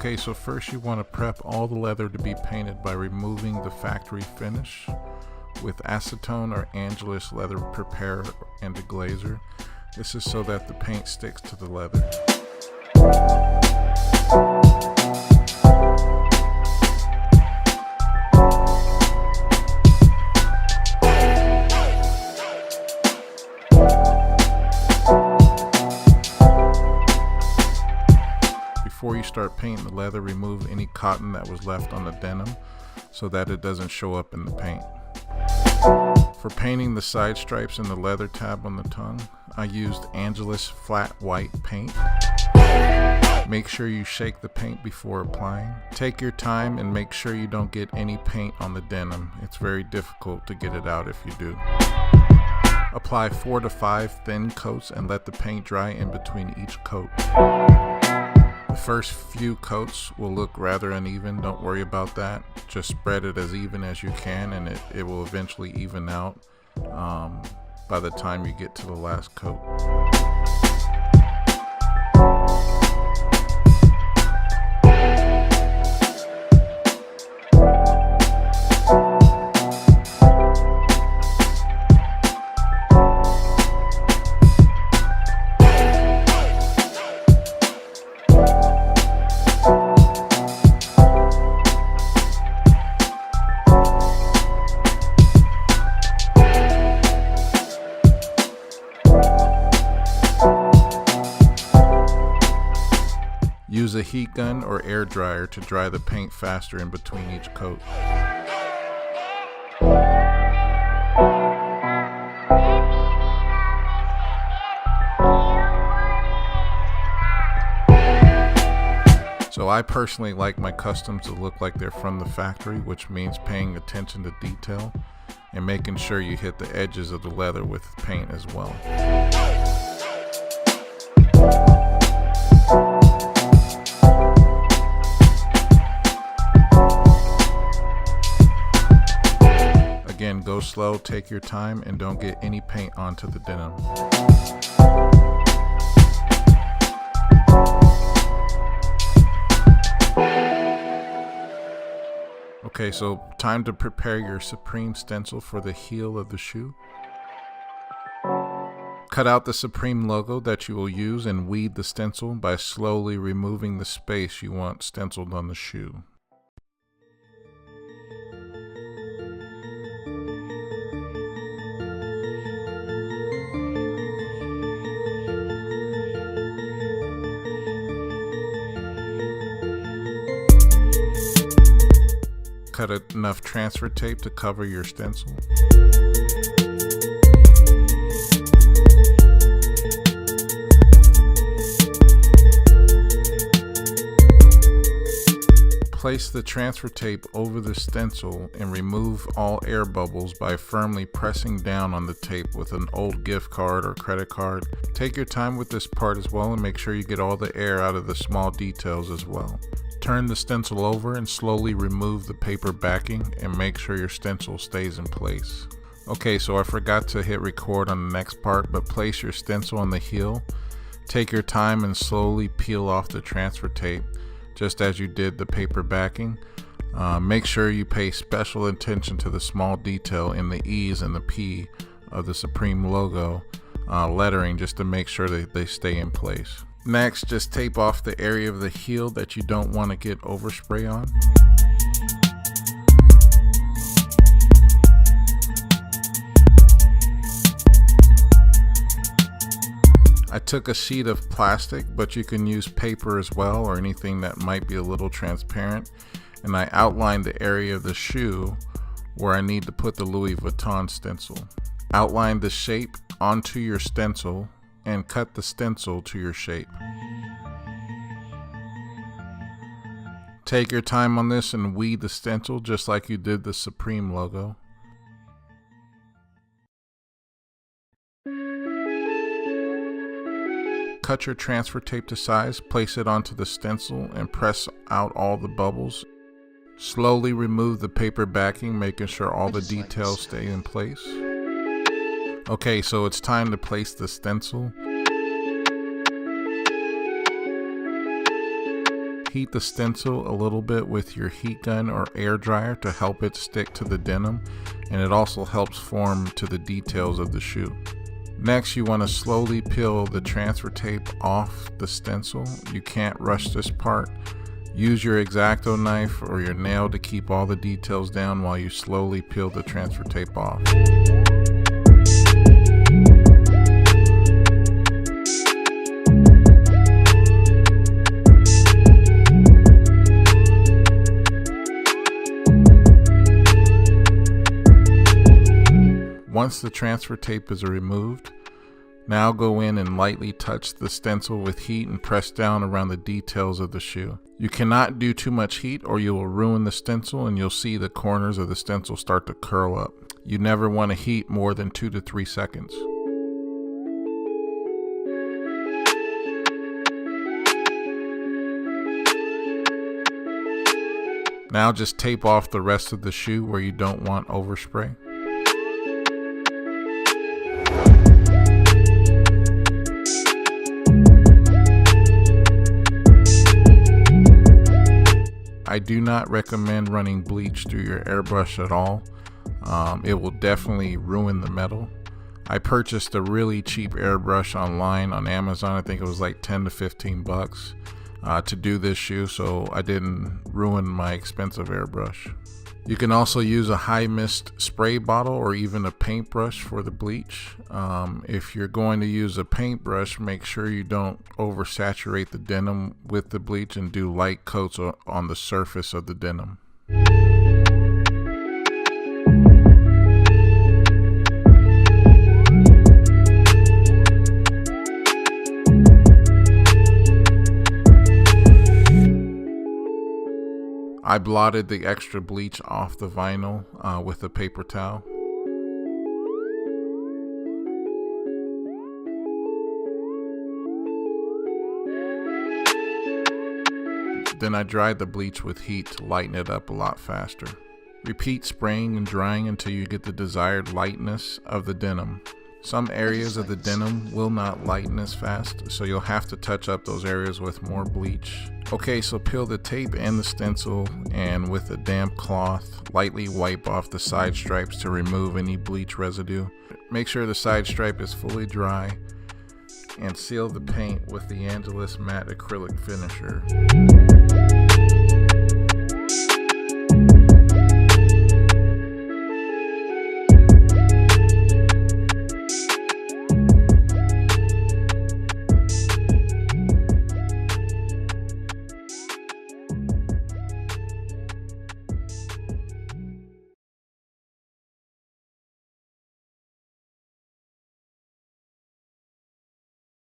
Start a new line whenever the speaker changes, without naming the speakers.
Okay, so first you want to prep all the leather to be painted by removing the factory finish with acetone or Angelus leather prepare and deglazer. This is so that the paint sticks to the leather. Before you start painting the leather, remove any cotton that was left on the denim so that it doesn't show up in the paint. For painting the side stripes and the leather tab on the tongue, I used Angelus flat white paint. Make sure you shake the paint before applying. Take your time and make sure you don't get any paint on the denim. It's very difficult to get it out if you do. Apply 4 to 5 thin coats and let the paint dry in between each coat. The first few coats will look rather uneven. Don't worry about that. Just spread it as even as you can, and it will eventually even out by the time you get to the last coat. Use a heat gun or air dryer to dry the paint faster in between each coat. So I personally like my customs to look like they're from the factory, which means paying attention to detail and making sure you hit the edges of the leather with paint as well. Again, go slow, take your time, and don't get any paint onto the denim. Okay, so time to prepare your Supreme stencil for the heel of the shoe. Cut out the Supreme logo that you will use and weed the stencil by slowly removing the space you want stenciled on the shoe. Cut enough transfer tape to cover your stencil. Place the transfer tape over the stencil and remove all air bubbles by firmly pressing down on the tape with an old gift card or credit card. Take your time with this part as well and make sure you get all the air out of the small details as well. Turn the stencil over and slowly remove the paper backing and make sure your stencil stays in place. Okay, so I forgot to hit record on the next part, but place your stencil on the heel. Take your time and slowly peel off the transfer tape, just as you did the paper backing. Make sure you pay special attention to the small detail in the E's and the P of the Supreme logo lettering, just to make sure that they stay in place. Next, just tape off the area of the heel that you don't want to get overspray on. I took a sheet of plastic, but you can use paper as well, or anything that might be a little transparent, and I outlined the area of the shoe where I need to put the Louis Vuitton stencil. Outline the shape onto your stencil and cut the stencil to your shape. Take your time on this and weed the stencil just like you did the Supreme logo. Cut your transfer tape to size, place it onto the stencil and press out all the bubbles. Slowly remove the paper backing, making sure all the details stay in place. Okay, so it's time to place the stencil. Heat the stencil a little bit with your heat gun or air dryer to help it stick to the denim, and it also helps form to the details of the shoe. Next, you want to slowly peel the transfer tape off the stencil. You can't rush this part. Use your X-Acto knife or your nail to keep all the details down while you slowly peel the transfer tape off. Once the transfer tape is removed, now go in and lightly touch the stencil with heat and press down around the details of the shoe. You cannot do too much heat or you will ruin the stencil and you'll see the corners of the stencil start to curl up. You never want to heat more than 2 to 3 seconds. Now just tape off the rest of the shoe where you don't want overspray. I do not recommend running bleach through your airbrush at all. It will definitely ruin the metal. I purchased a really cheap airbrush online on Amazon. I think it was like 10 to 15 bucks to do this shoe, so I didn't ruin my expensive airbrush. You can also use a high mist spray bottle or even a paintbrush for the bleach. If you're going to use a paintbrush, make sure you don't oversaturate the denim with the bleach and do light coats on the surface of the denim. I blotted the extra bleach off the vinyl with a paper towel. Then I dried the bleach with heat to lighten it up a lot faster. Repeat spraying and drying until you get the desired lightness of the denim. Some areas of the denim will not lighten as fast, so you'll have to touch up those areas with more bleach. Okay, so peel the tape and the stencil, and with a damp cloth, lightly wipe off the side stripes to remove any bleach residue. Make sure the side stripe is fully dry, and seal the paint with the Angelus matte acrylic finisher.